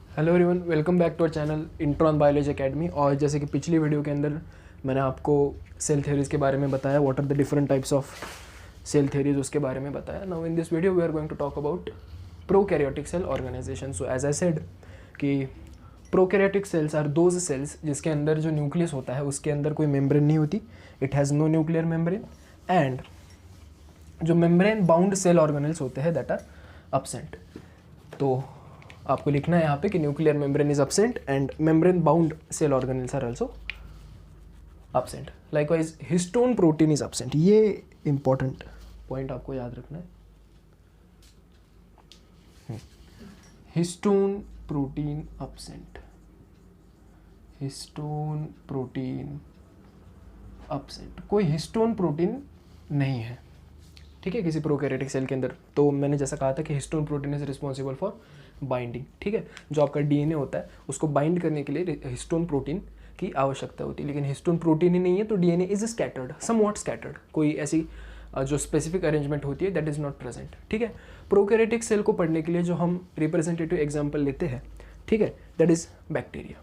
Hello everyone, welcome back to our channel intro on biology academy. और जैसे कि पिछली वीडियो के अंदर मैंने आपको सेल थ्योरीज़ के बारे में बताया, what are the different types of cell theories उसके बारे में बताया। Now in this video we are going to talk about prokaryotic cell organisation. So as I said कि prokaryotic cells are those cells जिसके अंदर जो न्यूक्लियस होता है उसके अंदर कोई मेम्ब्रेन नहीं होती, it has no nuclear membrane. And जो मेम्ब्रेन बाउंड सेल ऑर्गेनल्स होते हैं दैट आर अब्सेंट। तो आपको लिखना है यहाँ पे कि nuclear membrane is absent and membrane bound cell organelles are also absent. Likewise histone protein is absent. ये इंपॉर्टेंट पॉइंट आपको याद रखना है। Histone protein absent, histone protein absent. कोई हिस्टोन प्रोटीन नहीं है, ठीक है, किसी प्रोकैरियोटिक सेल के अंदर। तो मैंने जैसा कहा था कि histone protein is responsible for binding, ठीक है। जो आपका डीएनए होता है उसको बाइंड करने के लिए हिस्टोन प्रोटीन की आवश्यकता होती है, लेकिन हिस्टोन प्रोटीन ही नहीं है तो DNA is scattered, somewhat scattered. कोई ऐसी जो स्पेसिफिक अरेंजमेंट होती है दैट इज नॉट प्रेजेंट, ठीक है। प्रोकैरियोटिक सेल को पढ़ने के लिए जो हम रिप्रेजेंटेटिव एग्जाम्पल लेते हैं, ठीक है, that is bacteria.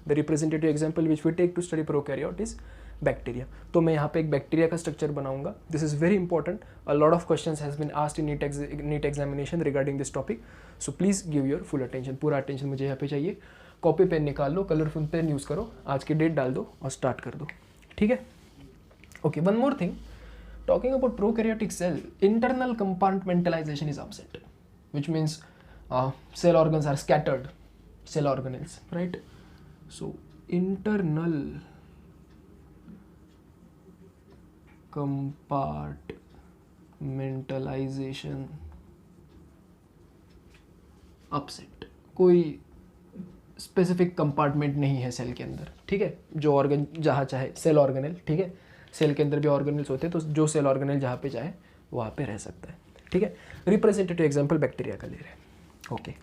The representative example which we take to study prokaryote is bacteria. तो मैं यहाँ पे एक बैक्टीरिया का स्ट्रक्चर बनाऊंगा। This is very important, a lot of questions has been asked in NEET examination regarding this topic, so please give your full attention. पूरा attention मुझे यहाँ पे चाहिए। कॉपी पेन निकाल लो, कलरफुल पेन यूज़ करो, आज की डेट डाल दो और स्टार्ट कर दो, ठीक है। Okay, one more thing, talking about prokaryotic cell, internal compartmentalization is absent, which means cell organs are scattered cell organelles, right? So internal compartmentalization absent। कोई स्पेसिफिक कंपार्टमेंट नहीं है सेल के अंदर, ठीक है। जो ऑर्गन जहाँ चाहे, सेल ऑर्गेनेल, ठीक है, सेल के अंदर भी ऑर्गेनल्स होते हैं, तो जो सेल ऑर्गेनल जहाँ पे चाहे वहाँ पे रह सकता है, ठीक है। रिप्रेजेंटेटिव एग्जांपल बैक्टीरिया का ले रहे हैं, ओके।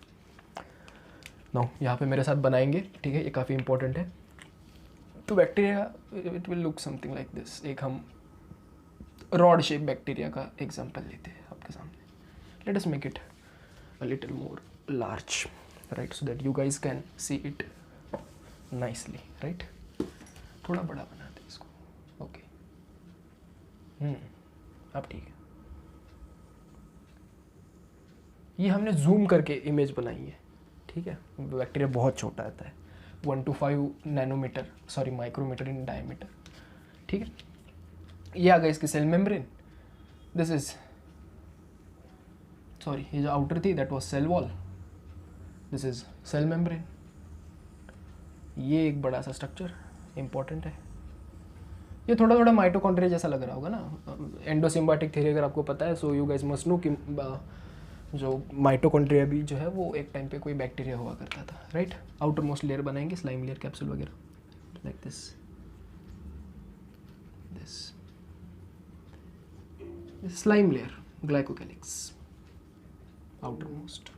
नाउ यहाँ पे मेरे साथ बनाएंगे, ठीक है, ये काफ़ी इंपॉर्टेंट है। तो bacteria it will look something like this. एक हम रॉड शेप बैक्टीरिया का एग्जांपल लेते हैं आपके सामने। Let us make it a little more large, right, so that you guys can see it nicely, right. थोड़ा बड़ा बनाते हैं इसको, ओके। अब ठीक है। ये हमने जूम करके इमेज बनाई है, ठीक है। बैक्टीरिया बहुत छोटा आता है, 1 to 5 nanometre, sorry micrometre in diameter, ठीक है। ये आ गया इसकी cell membrane. This is sorry, ये जो आउटर थी that was cell wall, this is cell membrane. ये एक बड़ा सा स्ट्रक्चर इंपॉर्टेंट है। ये थोड़ा थोड़ा माइटोकॉन्ड्रिया जैसा लग रहा होगा ना, एंडोसिम्बाटिक थ्योरी अगर आपको पता है, so you guys must know कि जो माइटोकॉन्ड्रिया भी जो है वो एक टाइम पे कोई बैक्टीरिया हुआ करता था, राइट। आउटर मोस्ट लेयर बनाएंगे, स्लाइम लेयर, कैप्सूल वगैरह, like this slime layer, glycocalyx, outer most.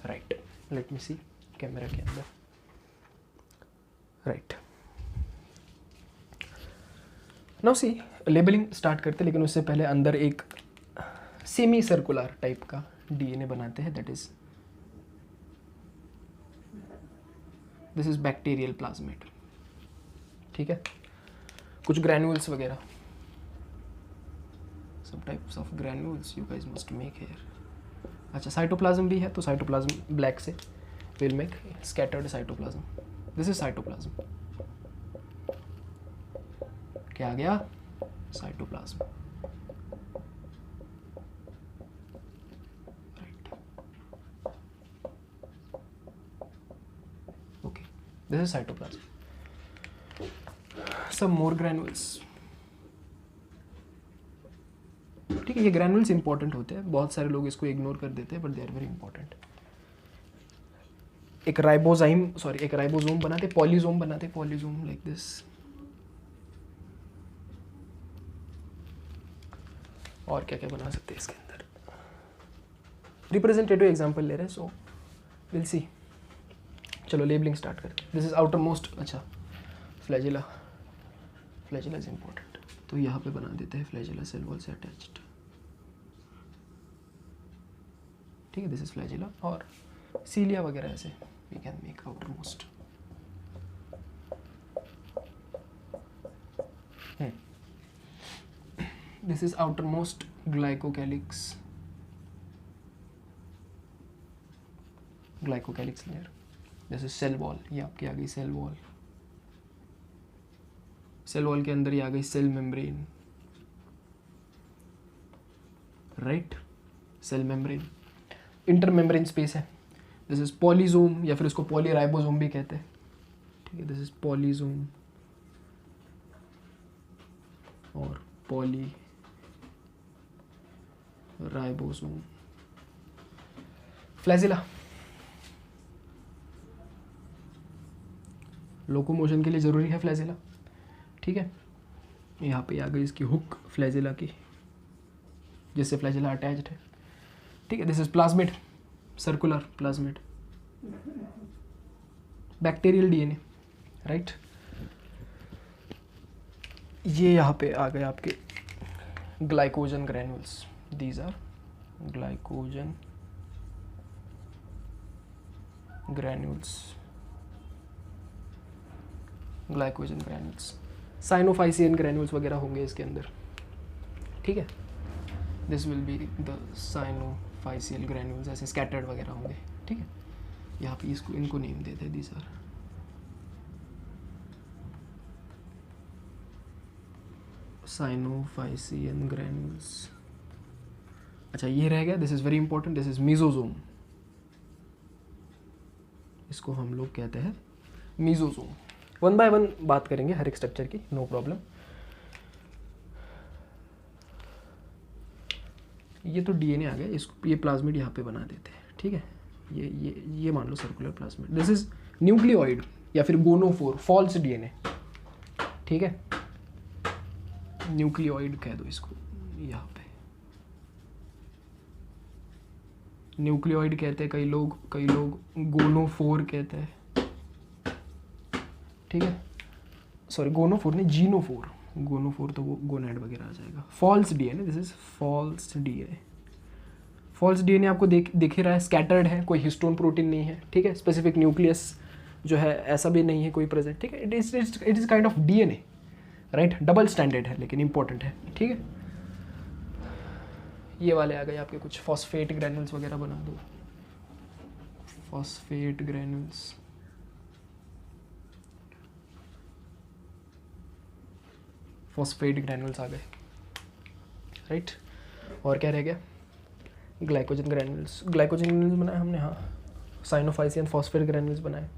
Right, let me see camera के अंदर, right. Now see labelling start करते, लेकिन उससे पहले अंदर एक सेमी सर्कुलर टाइप का डीएनए बनाते हैं, that is this is bacterial plasmid, ठीक है। कुछ ग्रैन्यूल्स वगैरह, some types of granules you guys must make here. अच्छा, साइटोप्लाज्म भी है, तो साइटोप्लाज्म ब्लैक से will make scattered cytoplasm. This is cytoplasm, क्या आ गया, cytoplasm, right, okay. This is cytoplasm. Some more granules, ठीक है। ये ग्रैन्यूल्स इंपॉर्टेंट होते हैं, बहुत सारे लोग इसको इग्नोर कर देते हैं, but they are very important. एक राइबोजाइम, सॉरी, एक राइबोसोम बनाते, पॉलीजोम बनाते, पॉलीजोम लाइक दिस। और क्या क्या बना सकते हैं इसके अंदर, रिप्रेजेंटेटिव एग्जांपल ले रहे हैं, सो विल सी। चलो लेबलिंग स्टार्ट करते हैं। दिस इज आउटर मोस्ट, अच्छा, फ्लैजिला, फ्लैजिला इज इंपॉर्टेंट। तो यहाँ पे बना देते हैं फ्लैजिला सेल वॉल से अटैच्ड, ठीक है, दिस इज फ्लैजिला। और सीलिया वगैरह ऐसे we can make outer most. This is outer most glycocalyx, glycocalyx layer. This is cell wall, ये आपकी आ गई सेल वॉल। सेल वॉल के अंदर ये आ गई cell membrane, right, cell membrane. Inter membrane space है, दिस इज पॉलीजोम या फिर इसको पॉलीराइबोसोम भी कहते हैं, ठीक है, दिस इज पॉलीजोम और पॉलीराइबोसोम। फ्लैजिला लोकोमोशन के लिए ज़रूरी है फ्लैजिला, ठीक है। यहाँ पे आ गई इसकी हुक फ्लैजिला की, जिससे फ्लैजिला अटैच्ड है, ठीक है। This is plasmid, circular plasmid, bacterial DNA, right. ये यहाँ पे आ गए आपके glycogen granules, these are glycogen granules, glycogen granules. Cyanophycean granules वगैरह होंगे इसके अंदर, ठीक है। This will be the cyanophycean granules, ऐसे स्कैटर्ड वगैरह होंगे, ठीक है। यहाँ पे इसको इनको नेम देते हैं, दीज आर साइनोफाइसियन ग्रैन्यूल्स। अच्छा ये रह गया, this is very important, this is mesosome, इसको हम लोग कहते हैं मीजोजोम। वन बाय वन बात करेंगे हर एक स्ट्रक्चर की, नो प्रॉब्लम। ये तो डीएनए आ गया, इसको ये प्लाज्मिड यहाँ पे बना देते हैं, ठीक है। ये मान लो circular plasmid. This is nucleoid या फिर गोनोफोर, फॉल्स डीएनए, ठीक है, न्यूक्लियोइड कह दो इसको। यहाँ पे न्यूक्लियोइड कहते हैं कई लोग गोनोफोर कहते हैं, ठीक है। सॉरी गोनोफोर नहीं, जीनोफोर, गोनोफोर तो वो गोनैड वगैरह आ जाएगा। False DNA, this is false DNA. False DNA आपको दिख ही रहा है, स्कैटर्ड है, कोई हिस्टोन प्रोटीन नहीं है, ठीक है। स्पेसिफिक न्यूक्लियस जो है ऐसा भी नहीं है कोई प्रेजेंट, ठीक है। It is kind of DNA, right, double standard है लेकिन इंपॉर्टेंट है, ठीक है। ये वाले आ गए आपके कुछ फॉस्फेट ग्रैन्यूल्स वगैरह बना दो, फॉस्फेट ग्रैन्यूल्स, फॉस्फेट ग्रैन्यूल्स आ गए, राइट। और क्या रह गया, ग्लाइकोजन ग्रैन्यूल्स। ग्लाइकोजन ग्रैन्यूल्स बनाए हमने, हाँ, साइनोफाइसियन फॉस्फेट ग्रैन्यूल्स बनाए,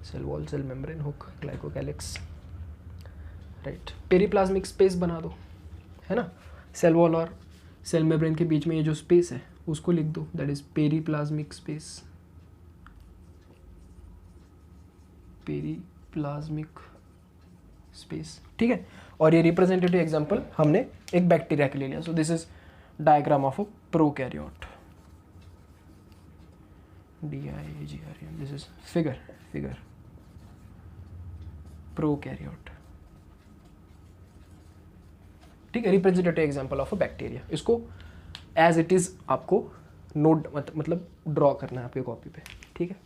cell wall, cell membrane, hook, glycocalyx, right. Periplasmic space बना दो, है ना। सेल वॉल और सेल मेम्ब्रेन के बीच में ये जो स्पेस है उसको लिख दो, that is periplasmic space, periplasmic space, ठीक है। और ये रिप्रेजेंटेटिव एग्जांपल हमने एक बैक्टीरिया के ले लिया। So this is diagram of a prokaryote, DIAGRAM, this is figure prokaryote, ठीक है, representative example of a bacteria. इसको एज इट इज आपको नोट मतलब ड्रॉ करना है आपके कॉपी पे, ठीक है।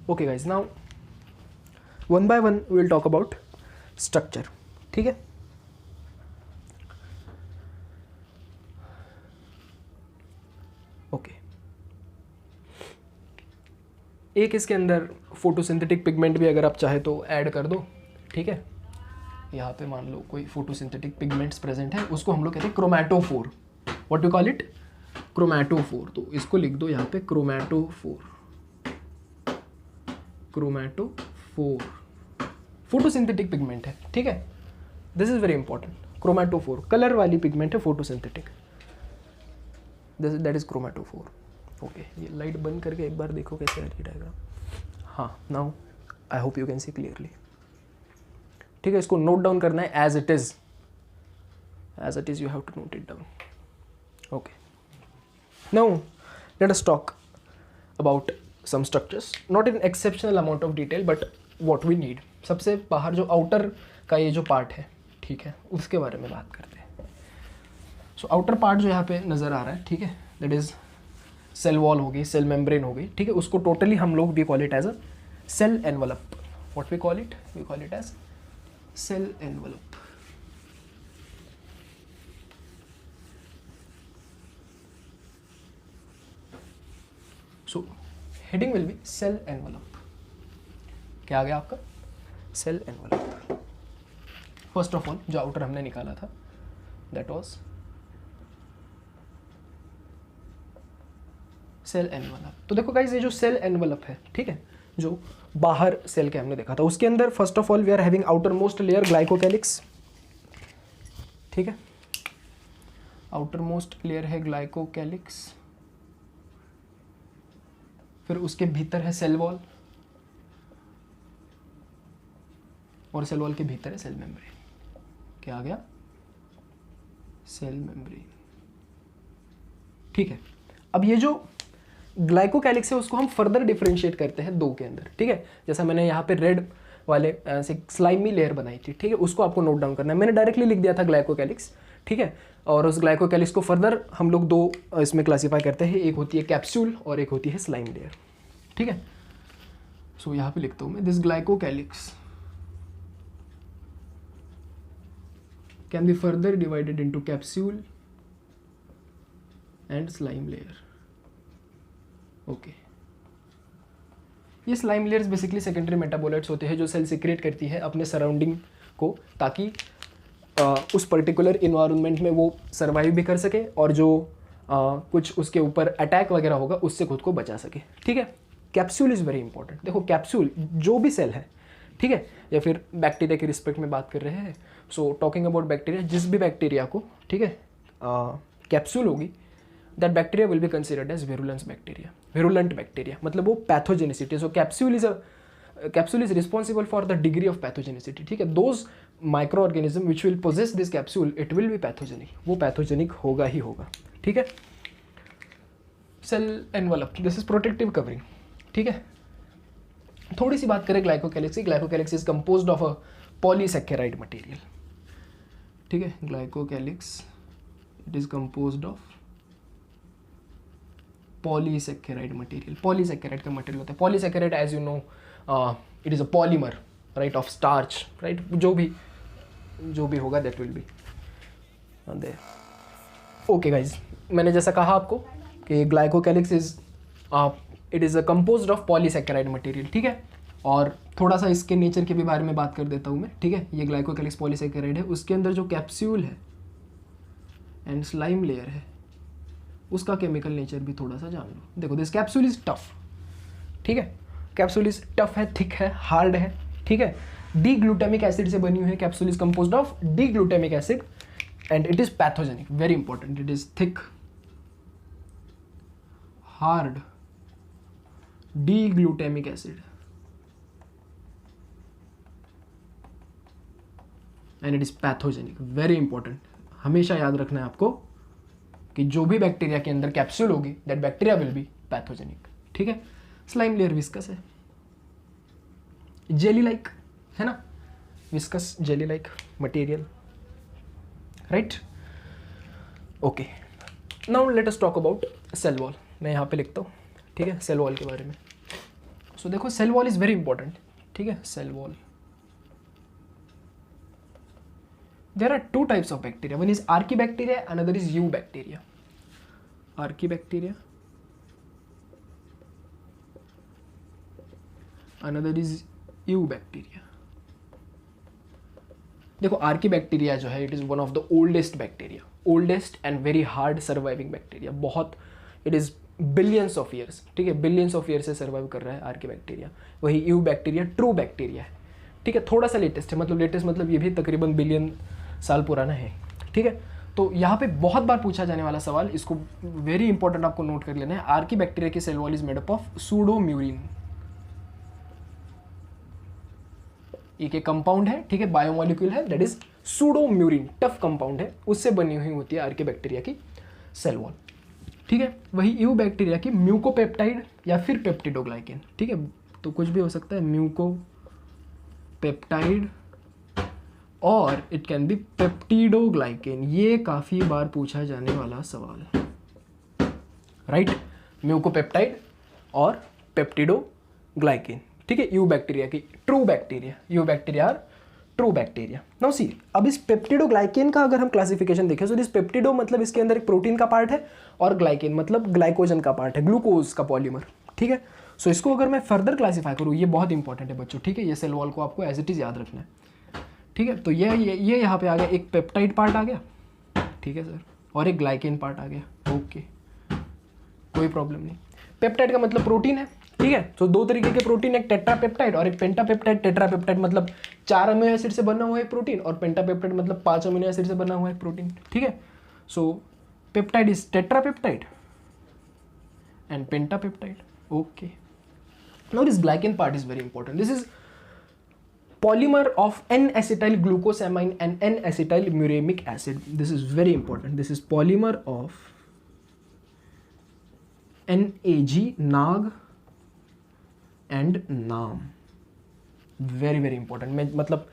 Okay guys, now one by one we will talk about structure, ठीक है। ओके, एक इसके अंदर फोटोसिंथेटिक पिगमेंट भी अगर आप चाहे तो ऐड कर दो, ठीक है। यहाँ पे मान लो कोई फोटोसिंथेटिक पिगमेंट्स प्रेजेंट है, उसको हम लोग कहते हैं chromatophore. What you call it, chromatophore. तो इसको लिख दो यहाँ पे क्रोमैटोफोर, क्रोमैटोफोर फोटोसिंथेटिक पिगमेंट है, ठीक है। This is very important, chromatophore colour वाली पिगमेंट है, photosynthetic, that is chromatophore. Okay, ये लाइट बंद करके एक बार देखो कैसे आ रही डायग्राम। हाँ, now I hope you can see clearly, ठीक है, इसको नोट डाउन करना है as it is you have to note it down. Okay, now let us talk about some structures, not in exceptional amount of detail but what we need. सबसे बाहर जो outer का ये जो पार्ट है, ठीक है, उसके बारे में बात करते हैं. सो आउटर पार्ट जो यहाँ पे नज़र आ रहा है, ठीक है, दैट इज़ सेल वॉल होगी, सेल मेम्ब्रेन होगी, ठीक है, उसको टोटली हम लोग we call it as a cell envelope. What we call it as cell envelope. So heading will be cell envelope. क्या आ गया आपका? Cell envelope. First of all जो आउटर हमने निकाला था दैट वाज सेल एनवलप. तो देखो गाइस, ये जो सेल एनवलप है, ठीक है, जो बाहर सेल के हमने देखा था, उसके अंदर first of all we are having outer most layer glycocalyx. ठीक है, आउटर मोस्ट लेयर है ग्लाइकोकैलिक्स. फिर उसके भीतर है सेल वॉल, और सेल वॉल के भीतर है सेल मेम्ब्रेन. क्या आ गया? Cell membrane. ठीक है, अब ये जो ग्लाइकोकैलिक्स है उसको हम फर्दर डिफरेंशिएट करते हैं दो के अंदर. ठीक है, जैसा मैंने यहाँ पे रेड वाले से स्लाइमी लेयर बनाई थी, ठीक है, उसको आपको नोट डाउन करना है. मैंने डायरेक्टली लिख दिया था ग्लाइकोकैलिक्स, ठीक है, और उस ग्लाइकोकैलिक्स को फर्दर हम लोग दो इसमें क्लासीफाई करते हैं. एक होती है कैप्सूल और एक होती है स्लाइम लेयर. ठीक है, सो यहाँ पे लिखता हूँ मैं, this glycocalyx can be further divided into capsule and slime layer. Okay, ये slime layers basically secondary metabolites होते हैं जो सेल सिक्रेट करती है अपने सराउंडिंग को, ताकि उस पर्टिकुलर इन्वायरमेंट में वो सर्वाइव भी कर सके और जो कुछ उसके ऊपर अटैक वगैरह होगा उससे खुद को बचा सके. ठीक है, कैप्सूल इज़ वेरी इंपॉर्टेंट. देखो कैप्सूल जो भी सेल है, ठीक है, या फिर बैक्टीरिया के रिस्पेक्ट में बात कर रहे हैं, सो टॉकिंग अबाउट बैक्टीरिया, जिस भी बैक्टीरिया को, ठीक है, कैप्सूल होगी, that bacteria will be considered as virulent bacteria, मतलब वो pathogenicity. So capsule is responsible for the degree of pathogenicity. ठीक है, those micro organism which will possess this capsule, it will be pathogenic, वो pathogenic होगा ही होगा. ठीक है, cell envelope, this is protective covering. ठीक है, थोड़ी सी बात करें ग्लाइकोकैलिक्स की. Glycocalyx is composed of a polysaccharide material. ठीक है, glycocalyx it is composed of polysaccharide material. Polysaccharide का मटेरियल होता है. Polysaccharide as you know it is a polymer, right, of starch, right, जो भी होगा that will be there. Okay guys, मैंने जैसा कहा आपको कि glycocalyx it is a composed of polysaccharide material. ठीक है, और थोड़ा सा इसके नेचर के भी बारे में बात कर देता हूँ मैं. ठीक है, ये ग्लाइकोकैलिक्स पॉलीसैकेराइड है, उसके अंदर जो कैप्सूल है एंड स्लाइम लेयर है उसका केमिकल नेचर भी थोड़ा सा जान लो. देखो, दिस कैप्सूल इज टफ. ठीक है, कैप्सूल इज टफ है, थिक है, हार्ड है. ठीक है, डी ग्लूटामिक एसिड से बनी हुई है. Capsule is composed of D glutamic acid and it is pathogenic. Very important, it is thick, hard, D glutamic acid and it is pathogenic. Very important, हमेशा याद रखना है आपको कि जो भी बैक्टीरिया के अंदर कैप्सूल होगी that bacteria will be pathogenic. ठीक है, स्लाइम लेयर विस्कस है, जेली लाइक है ना, viscous jelly like material, right. Okay, now let us talk about cell wall. मैं यहाँ पे लिखता हूँ, ठीक है, सेल वॉल के बारे में. सो देखो, cell wall is very important. ठीक है, cell wall, there are two types of bacteria. One is archibacteria, another is eubacteria. Archibacteria, another is eubacteria. देखो, आर्कीबैक्टीरिया जो है it is one of the oldest bacteria, oldest and very hard surviving bacteria. बहुत, it is billions of years. ठीक है, billions of year से survive कर रहा है आर्कीबैक्टीरिया. वही यूबैक्टीरिया ट्रू बैक्टीरिया है. ठीक है, थोड़ा सा लेटेस्ट है, मतलब ये भी तकरीबन बिलियन साल पुराना है. ठीक है, तो यहाँ पे बहुत बार पूछा जाने वाला सवाल, इसको वेरी इंपॉर्टेंट आपको नोट कर लेना है. आर्कीबैक्टीरिया की cell wall is made up of pseudomurein. एक कंपाउंड है, ठीक है, बायोमोलिक्यूल है, that is pseudomurein, tough compound है, उससे बनी हुई होती है आर्कियोबैक्टीरिया की सेल वॉल, ठीक है। वही यू बैक्टीरिया की म्यूकोपेप्टाइड या फिर पेप्टिडोग्लाइकेन, ठीक है, तो कुछ भी हो सकता है, म्यूकोपेप्टाइड और इट कैन बी पेप्टिडोग्लाइकेन, ये काफ़ी बार पूछा जाने वाला सवाल, राइट, म्यूकोपेप्टाइड और पेप्टिडोग्लाइकेन, ठीक है, यू बैक्टीरिया की true bacteria, eubacteria are true bacteria. Now see, अब इस पेप्टिडोग्लाइकेन का अगर हम क्लासिफिकेशन देखें, सो दिस पेप्टिडो मतलब इसके अंदर एक प्रोटीन का पार्ट है और ग्लाइकेन मतलब ग्लाइकोजन का पार्ट है, ग्लूकोज का पॉलीमर, ठीक है। सो इसको अगर मैं फर्दर क्लासीफाई करूँ, ये बहुत इंपॉर्टेंट है बच्चों, ठीक है, ये सेल वॉल को आपको एज इट इज़ याद रखना है, ठीक है। तो ये यहाँ पे आ गया, एक पेप्टाइड पार्ट आ गया, ठीक है सर, और एक ग्लाइकेन पार्ट आ गया, ओके, कोई प्रॉब्लम नहीं। पेप्टाइड का मतलब प्रोटीन है, ठीक है, तो दो तरीके के प्रोटीन, एक टेट्रापेप्टाइड और एक पेंटापेप्टाइड। टेट्रापेप्टाइड मतलब 4 अमीनो एसिड से बना हुआ है प्रोटीन, और पेंटापेप्टाइड मतलब 5 अमीनो एसिड से बना हुआ है प्रोटीन, ठीक है। So peptide is tetrapeptide and pentapeptide, okay. Now this glycan part is very important, this is polymer of N-acetyl glucosamine and N-acetyl muramic acid. This is very important. This is polymer of NAG, NAG and NAM. Very very important. मैं मतलब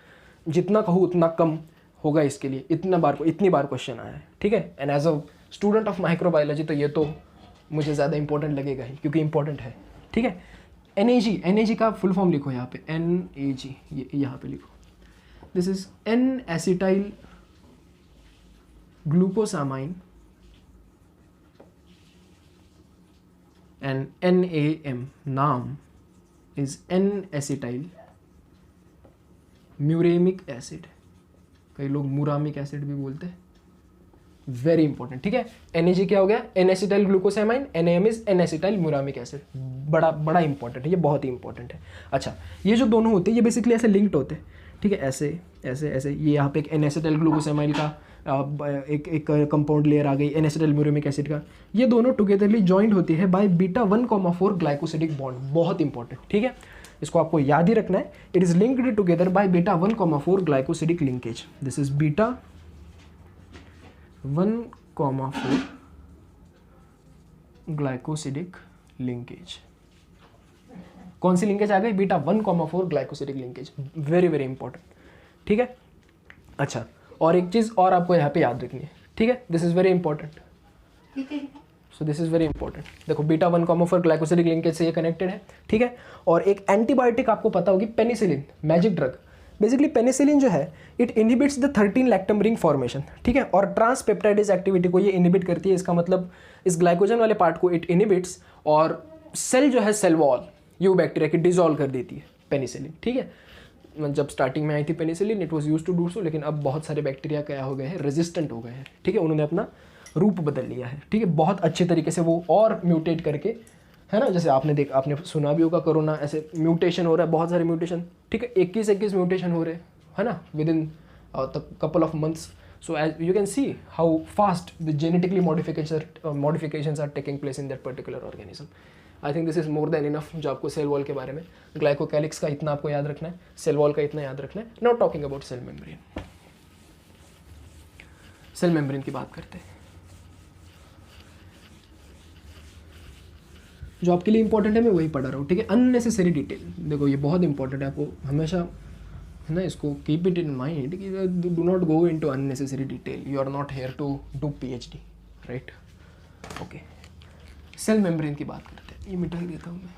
जितना कहूँ उतना कम होगा इसके लिए, इतनी बार question आया है, ठीक है। And as a student of microbiology तो ये तो मुझे ज़्यादा इंपॉर्टेंट लगेगा ही, क्योंकि इंपॉर्टेंट है, ठीक है। NAG का फुल फॉर्म लिखो यहाँ पे, NAG, ये यहाँ पे लिखो, this is N-acetyl glucosamine and NAM, नाम इज N-acetyl muramic acid, कई लोग मुरामिक एसिड भी बोलते हैं, वेरी इंपॉर्टेंट, ठीक है। NAG क्या हो गया, N-acetyl glucosamine, NAM is N-acetyl muramic acid, बड़ा इंपॉर्टेंट है, ये बहुत ही इंपॉर्टेंट है। अच्छा, ये जो दोनों होते हैं ये बेसिकली ऐसे लिंक्ड होते हैं, ठीक है, ऐसे ऐसे ऐसे, ये यहाँ पे एक N-acetyl glucosamine का एक कंपाउंड लेयर आ गई, N-acetyl muramic acid का, ये दोनों टुगेदरली जॉइंट होती है बाय β1,4 ग्लाइकोसिडिक बॉन्ड, बहुत इंपॉर्टेंट, ठीक है, इसको आपको याद ही रखना है। It is linked together by β1,4 glycosidic linkage, this is β1,4 glycosidic linkage. कौन सी लिंकेज आ गई, β1,4 glycosidic linkage, very very important, ठीक है। अच्छा, और एक चीज और आपको यहाँ पे याद रखनी है, ठीक है, this is very important, so this is very important. देखो β1,4 ग्लाइकोसिडिक लिंकेज से ये कनेक्टेड है, ठीक है। और एक एंटीबायोटिक आपको पता होगी, penicillin, magic drug. Basically penicillin जो है it inhibits the 13 lactam ring formation, ठीक है, और ट्रांसपेप्टाइडेज एक्टिविटी को ये इनहिबिट करती है, इसका मतलब इस ग्लाइकोजन वाले पार्ट को इट इनहिबिट्स, और सेल जो है, सेल वॉल यू बैक्टीरिया की डिजोल्व कर देती है पेनिसिलिन, ठीक है। जब स्टार्टिंग में आई थी penicillin it was used to do so, लेकिन अब बहुत सारे बैक्टीरिया क्या हो गए हैं, रेजिस्टेंट हो गए हैं, ठीक है, उन्होंने अपना रूप बदल लिया है, ठीक है, बहुत अच्छे तरीके से वो और म्यूटेट करके, है ना, जैसे आपने सुना भी होगा, कोरोना ऐसे म्यूटेशन हो रहा है, बहुत सारे म्यूटेशन, ठीक है, 21 म्यूटेशन हो रहे हैं, है ना, within couple of months. So as you can see how fast the genetically modifications are taking place in that particular organism. I think this is more than enough जो आपको cell wall के बारे में, glycocalyx का इतना आपको याद रखना है, सेल वॉल का इतना याद रखना है। Not talking about cell membrane, cell membrane की बात करते हैं, जो आपके लिए इंपॉर्टेंट है मैं वही पढ़ा रहा हूँ, ठीक है। अननेसेसरी डिटेल, देखो ये बहुत इंपॉर्टेंट है, आपको हमेशा, है ना, इसको कीप इट इन माइंड कि do not go into unnecessary detail, you are not here to do PhD, right, okay. Cell membrane की बात करते हैं, ये मिटा ही देता हूँ मैं।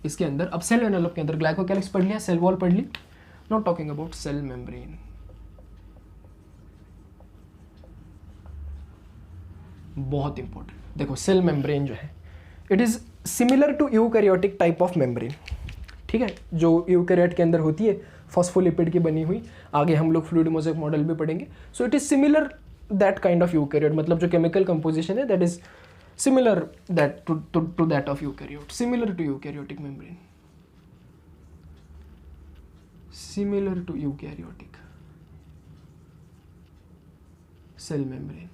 इसके अंदर अब सेल एनवेलप के अंदर ग्लाइकोकैलिक्स पढ़ लिया, सेल वॉल पढ़ ली, not talking about cell membrane. बहुत इंपॉर्टेंट, देखो सेल मेम्ब्रेन जो है it is similar to eukaryotic type of membrane, ठीक है, जो यूकैरियोट के अंदर होती है, फॉस्फोलिपिड की बनी हुई, आगे हम लोग फ्लूइड मोज़ेक मॉडल भी पढ़ेंगे। So it is similar that kind of eukaryote, मतलब जो केमिकल कंपोजिशन है that is similar that to that of eukaryote, similar to eukaryotic membrane, similar to eukaryotic cell membrane,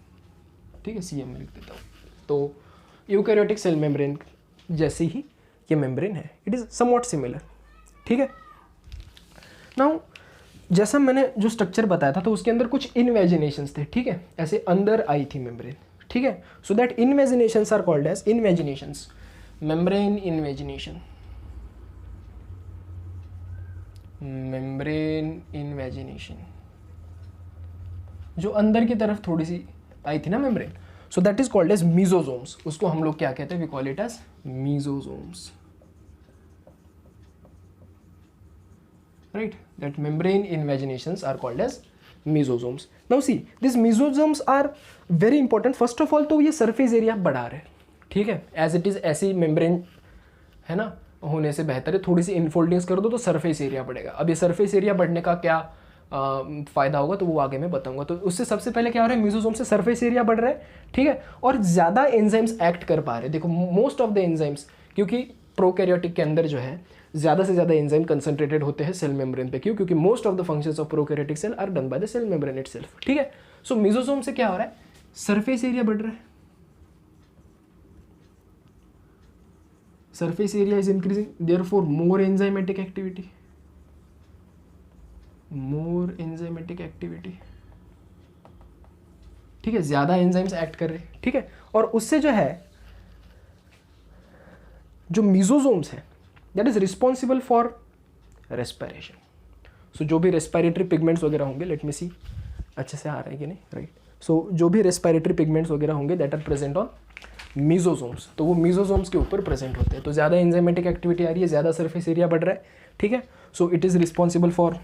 ठीक है, CM लिख देता हूँ। तो यूकैरियोटिक सेल मेम्ब्रेन जैसी ही ये मेम्ब्रेन है, इट इज़ समवॉट सिमिलर, ठीक है। नाउ जैसा मैंने जो स्ट्रक्चर बताया था तो उसके अंदर कुछ इन्वेजिनेशंस थे, ठीक है, ऐसे अंदर आई थी मेम्ब्रेन, ठीक है. So that invaginations are called as invaginations, membrane invagination, membrane invagination, जो अंदर की तरफ थोड़ी सी आई थी ना membrane. So that is called as mesosomes. उसको हम लोग क्या कहते हैं, we call it as mesosomes, right? That membrane invaginations are called as mesosomes. Now see, these mesosomes are very important. First of all तो ये surface area बढ़ा रहे हैं, ठीक है, as it is ऐसी membrane है ना होने से बेहतर है थोड़ी सी इनफोल्डिंग्स कर दो तो सरफेस एरिया बढ़ेगा. अब ये सरफेस एरिया बढ़ने का क्या फ़ायदा होगा तो वो आगे मैं बताऊंगा. तो उससे सबसे पहले क्या हो रहा है, मीजोसोम से सरफेस एरिया बढ़ रहा है, ठीक है, और ज़्यादा एंजाइम्स एक्ट कर पा रहे हैं. देखो मोस्ट ऑफ द एंजाइम्स, क्योंकि प्रोकैरियोटिक के अंदर जो है ज़्यादा से ज़्यादा एंजाइम कंसंट्रेटेड होते हैं सेल मेम्ब्रेन पे. क्यों? क्योंकि most of the functions of prokaryotic cell are done by the cell membrane itself, ठीक है. सो मीजोसोम से क्या हो रहा है, सरफेस एरिया बढ़ रहा है, surface area is increasing, therefore more enzymatic activity, ठीक है, ज़्यादा एंजाइम्स एक्ट कर रहे हैं, ठीक है. और उससे जो है जो मीजोसोम्स है that is responsible for respiration. So जो भी रेस्पिरेटरी पिगमेंट्स वगैरह होंगे, लेट मी सी अच्छे से आ रहा है कि नहीं, राइट. सो जो भी रेस्पिरेटरी पिगमेंट्स वगैरह होंगे दैट आर प्रेजेंट ऑन मीजोसोम्स, तो वो मीजोसोम्स के ऊपर प्रेजेंट होते हैं. तो ज़्यादा एंजाइमेटिक एक्टिविटी आ रही है, ज़्यादा सरफेस एरिया बढ़ रहा है, ठीक है. So it is responsible for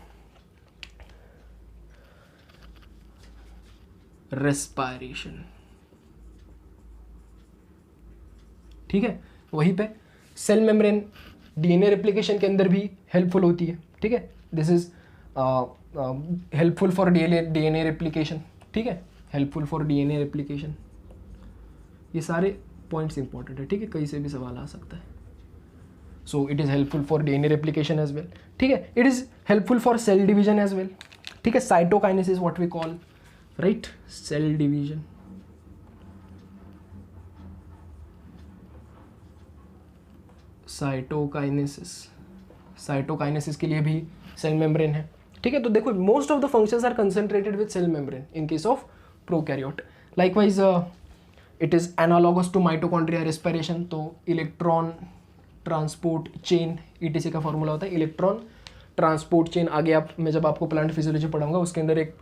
respiration, ठीक है. वहीं पे सेल मेम्ब्रेन डीएनए रेप्लिकेशन के अंदर भी हेल्पफुल होती है, ठीक है. This is helpful for DNA replication, ठीक है, हेल्पफुल फॉर डीएनए रेप्लिकेशन. ये सारे पॉइंट्स इंपॉर्टेंट है, ठीक है, कहीं से भी सवाल आ सकता है. So it is helpful for DNA replication as well, ठीक है. It is helpful for cell division as well, ठीक है. Cytokinesis what we call, right, cell division. Cytokinesis के लिए भी सेल मेम्ब्रेन है, ठीक है. तो देखो most of the functions are concentrated with cell membrane in case of prokaryote. Likewise it is analogous to mitochondria respiration. तो इलेक्ट्रॉन ट्रांसपोर्ट चेन ईटीसी का फॉर्मूला होता है इलेक्ट्रॉन ट्रांसपोर्ट चेन. आगे आप मैं जब आपको प्लांट फिजियोलॉजी पढ़ाऊंगा उसके अंदर एक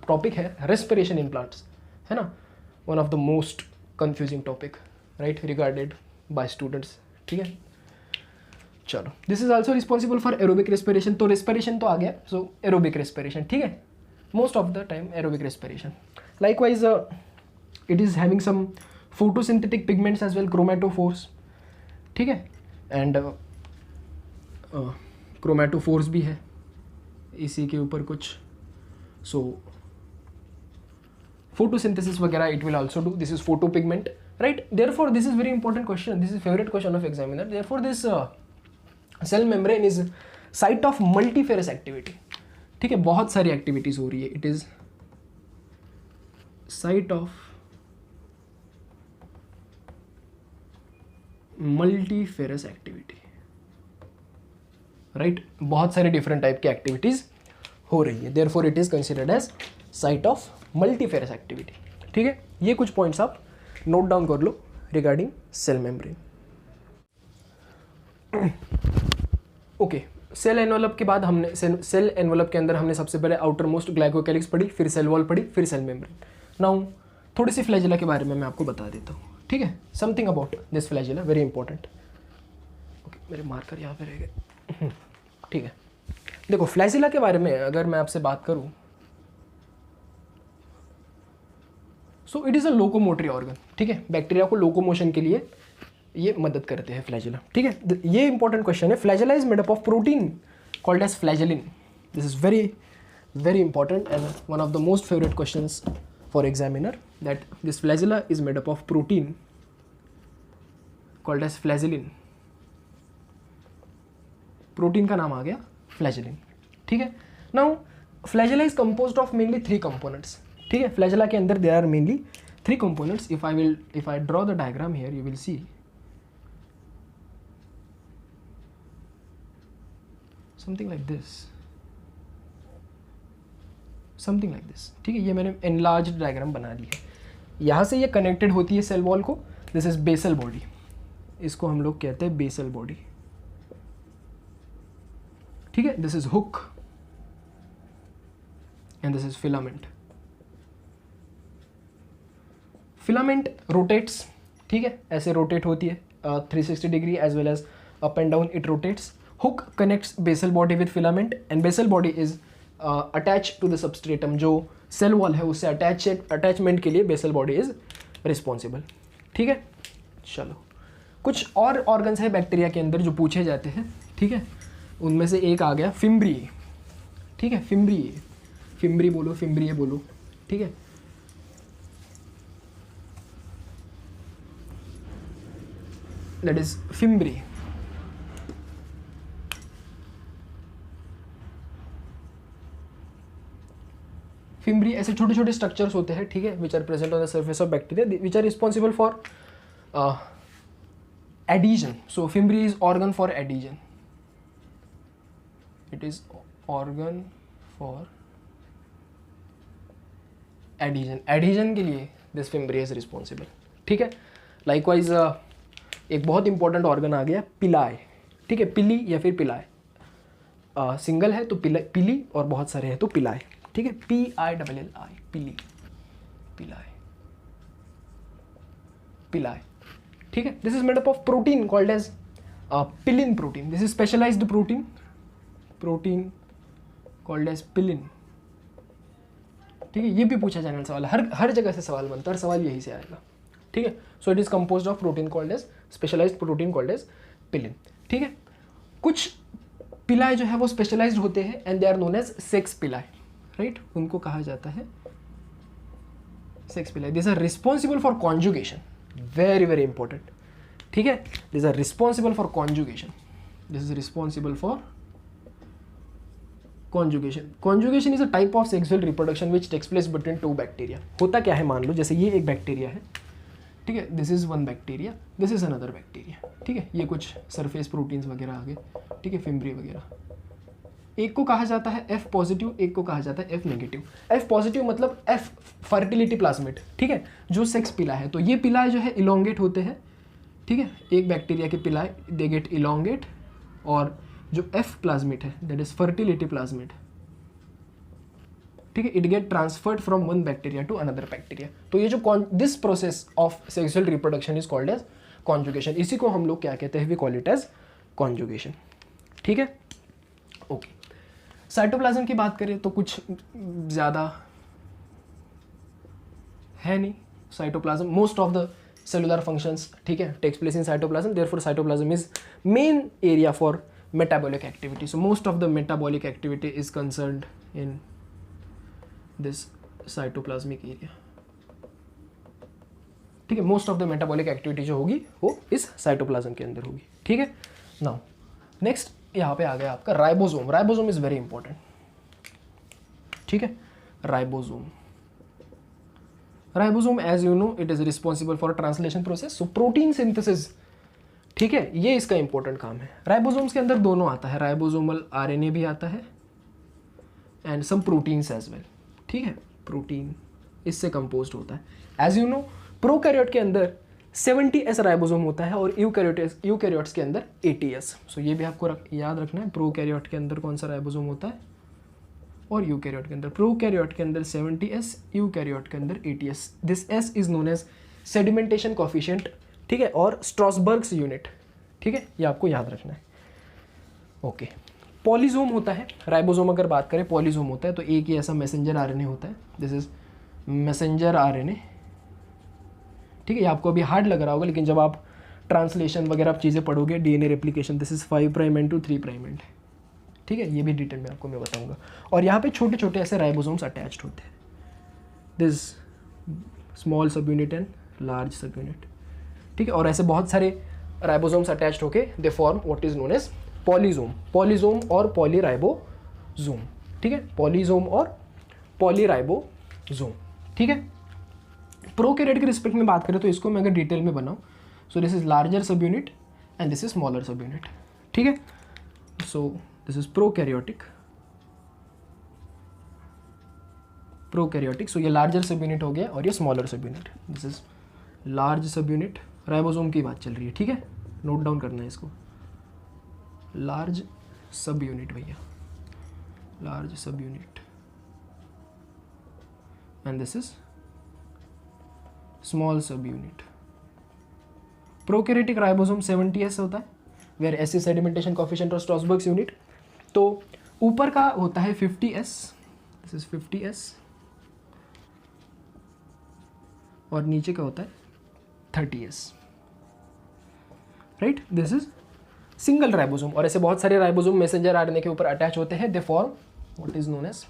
टॉपिक है रेस्पिरेशन इन प्लांट्स, है ना, one of the most confusing topic, right, regarded by students, ठीक है. चलो, this is also responsible for aerobic respiration. तो रेस्पिरेशन तो आ गया, सो एरोबिक रेस्पिरेशन, ठीक है, most of the time aerobic respiration. Likewise it is having some photosynthetic pigments as well, chromatophores, ठीक है, एंड क्रोमेटोफोर्स भी है इसी के ऊपर कुछ. सो फोटोसिंथेसिस वगैरह it will also do. This is photo pigment, right. Therefore this is very important question, this is favourite question of examiner. Therefore this cell membrane is site of multifarious activity, ठीक है, बहुत सारी activities हो रही है. It is site of multifarious activity, right. बहुत सारे different type की एक्टिविटीज हो रही है, therefore it is considered as site of multifarious activity, ठीक है. ये कुछ पॉइंट्स आप नोट डाउन कर लो regarding cell membrane. Okay, cell envelope के बाद हमने सेल एनवलप के अंदर हमने सबसे पहले आउटर मोस्ट ग्लाइकोकैलिक्स पढ़ी, फिर सेल वॉल पढ़ी, फिर सेल मेम्ब्रेन. नाउ थोड़ी सी फ्लैजिला के बारे में मैं आपको बता देता हूँ, ठीक है. Something about this flagella very important. Okay, मेरे मार्कर यहाँ पे रह गए, ठीक है. देखो फ्लैजिला के बारे में अगर मैं आपसे बात करूँ, सो it is a locomotory organ, ठीक है. बैक्टीरिया को लोकोमोशन के लिए ये मदद करते हैं फ्लैजिला, ठीक है. ये इंपॉर्टेंट क्वेश्चन है. Flagella is made up of protein called as flagellin. This is very very important and one of the most favourite questions for examiner, that this flagella is made up of protein called as flagellin. Protein का नाम आ गया flagellin, ठीक है. Now flagella is composed of mainly 3 components, ठीक है. Flagella के अंदर there are mainly 3 components. If I draw the diagram here you will see something like this. Something like this, ठीक है। ये मैंने एनलार्ज डायग्राम बना ली है। यहाँ से ये कनेक्टेड होती है सेल वॉल को, दिस इज बेसल बॉडी, इसको हम लोग कहते हैं बेसल बॉडी, ठीक है। This is hook and this is filament. Filament rotates, ठीक है, ऐसे रोटेट होती है 360 degree as well as up and down it rotates. Hook connects basal body with filament and basal body is attach to the substratum, जो cell wall है उससे attachment के लिए बेसल बॉडी इज रिस्पॉन्सिबल, ठीक है। चलो, कुछ और ऑर्गन्स है बैक्टीरिया के अंदर जो पूछे जाते हैं, ठीक है। उनमें से एक आ गया फिम्ब्री, ठीक है। फिम्ब्री बोलो, फिम्ब्रिये बोलो, ठीक है। That is fimbriae. फिम्ब्री ऐसे छोटे छोटे स्ट्रक्चर्स होते हैं, ठीक है, which are present on the surface of bacteria, which are responsible for adhesion. So fimbri is organ for adhesion. It is organ for adhesion. Adhesion के लिए this fimbri is responsible, ठीक है। Likewise एक बहुत इंपॉर्टेंट ऑर्गन आ गया पिलाई, ठीक है। पिली या फिर पिलाई, सिंगल है तो पिली और बहुत सारे हैं तो पिलाई, ठीक है। PILLI, पिली, पिलाई, पिलाई, ठीक है। This is made up of protein called as pilin protein. This is specialised protein called as pilin, ठीक है। ये भी पूछा जाने वाला सवाल है, हर जगह से सवाल बनता है, हर सवाल यही से आएगा, ठीक है। So it is composed of protein called as specialised protein called as pilin, ठीक है। कुछ पिलाई जो है वो स्पेशलाइज्ड होते हैं and they are known as sex pili, right. उनको कहा जाता है sex pili. This are responsible for conjugation, very very important, ठीक है। these are responsible for conjugation. This is responsible for conjugation is a type of sexual reproduction which takes place between two bacteria. होता क्या है, मान लो जैसे ये एक bacteria है, ठीक है, this is one bacteria, this is another bacteria, ठीक है। ये कुछ सरफेस प्रोटीन्स वगैरह आ गए, ठीक है, फिम्ब्री वगैरह। एक को कहा जाता है F पॉजिटिव, एक को कहा जाता है F नेगेटिव। F पॉजिटिव मतलब F फर्टिलिटी प्लाज्मिड, ठीक है, जो सेक्स पिला है। तो ये पिलाए जो है इलोंगेट होते हैं, ठीक है। एक बैक्टीरिया के पिलाए दे गेट इलोंगेट, और जो F प्लाज्मिड है दैट इज फर्टिलिटी प्लाज्मिड, ठीक है, it get transferred from one bacteria to another bacteria. तो ये जो this process of sexual reproduction is called as conjugation. इसी को हम लोग क्या कहते हैं, we call it as conjugation, ठीक है। ओके, साइटोप्लाज्म की बात करें तो कुछ ज़्यादा है नहीं। Cytoplasm most of the cellular functions, ठीक है, takes place in cytoplasm, therefore cytoplasm is main area for metabolic activity. So most of the metabolic activity is concerned in this cytoplasmic area, ठीक है। Most of the metabolic activity जो होगी वो इस cytoplasm के अंदर होगी, ठीक है। नाउ नेक्स्ट यहाँ पे आ गया आपका ribosome. Ribosome is very important, ठीक है। Ribosome as you know it is responsible for translation process, so protein synthesis, ठीक है, ये इसका इंपॉर्टेंट काम है। राइबोसोम्स के अंदर दोनों आता है, राइबोसोमल RNA भी आता है and some proteins as well, ठीक है। प्रोटीन इससे कंपोज्ड होता है। एज यू नो प्रोकैरियोट के अंदर 70S राइबोसोम होता है और यूकैरियोट्स के अंदर 80S। सो ये भी आपको याद रखना है, प्रोकैरियोट के अंदर कौन सा राइबोसोम होता है और यूकैरियोट के अंदर। प्रोकैरियोट के अंदर 70S, यूकैरियोट के अंदर 80S। This S is known as sedimentation coefficient, ठीक है, और स्ट्रॉसबर्ग्स यूनिट, ठीक है, ये आपको याद रखना है। ओके, पॉलीजोम होता है। राइबोसोम अगर बात करें पॉलीजोम होता है तो एक ही ऐसा मैसेंजर RNA होता है, दिस इज मैसेंजर RNA, ठीक है। ये आपको अभी हार्ड लग रहा होगा, लेकिन जब आप ट्रांसलेशन वगैरह आप चीज़ें पढ़ोगे, DNA replication, this is 5' end to 3' end, ठीक है, ये भी डिटेल में आपको मैं बताऊंगा। और यहाँ पे छोटे छोटे ऐसे राइबोसोम्स अटैच्ड होते हैं, this small subunit and large subunit, ठीक है। और ऐसे बहुत सारे राइबोसोम्स अटैच्ड होके they form what is known as polysome और पॉलीराइबोसोम, ठीक है। पॉलीजोम और पॉलीराइबोसोम, ठीक है। प्रोकैरियोट के रिस्पेक्ट में बात करें तो इसको मैं अगर डिटेल में बनाऊं, so this is larger subunit and this is smaller subunit, ठीक है। So this is prokaryotic prokaryotic, so ये लार्जर सब यूनिट हो गया और ये स्मॉलर सब यूनिट, दिस इज लार्ज सब यूनिट, राइबोसोम की बात चल रही है, ठीक है, नोट डाउन करना है इसको, लार्ज सब यूनिट भैया, large subunit, and this is small subunit. Prokaryotic ribosome 70S होता है, where S is sedimentation coefficient और स्ट्रॉसबर्ग्स यूनिट, तो ऊपर का होता है 50S, दिस इज 50S, और नीचे का होता है 30S, right, this is single ribosome. और ऐसे बहुत सारे राइबोसोम मैसेंजर आरएनए के ऊपर अटैच होते हैं, they form what is known as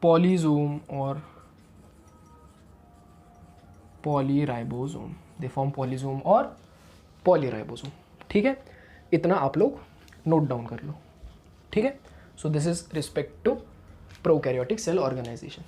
polysome और पॉलीराइबोसोम, दे फॉर्म पॉलीजोम और पॉलीराइबोसोम, ठीक है, इतना आप लोग नोट डाउन कर लो, ठीक है। So this is respect to prokaryotic cell organisation.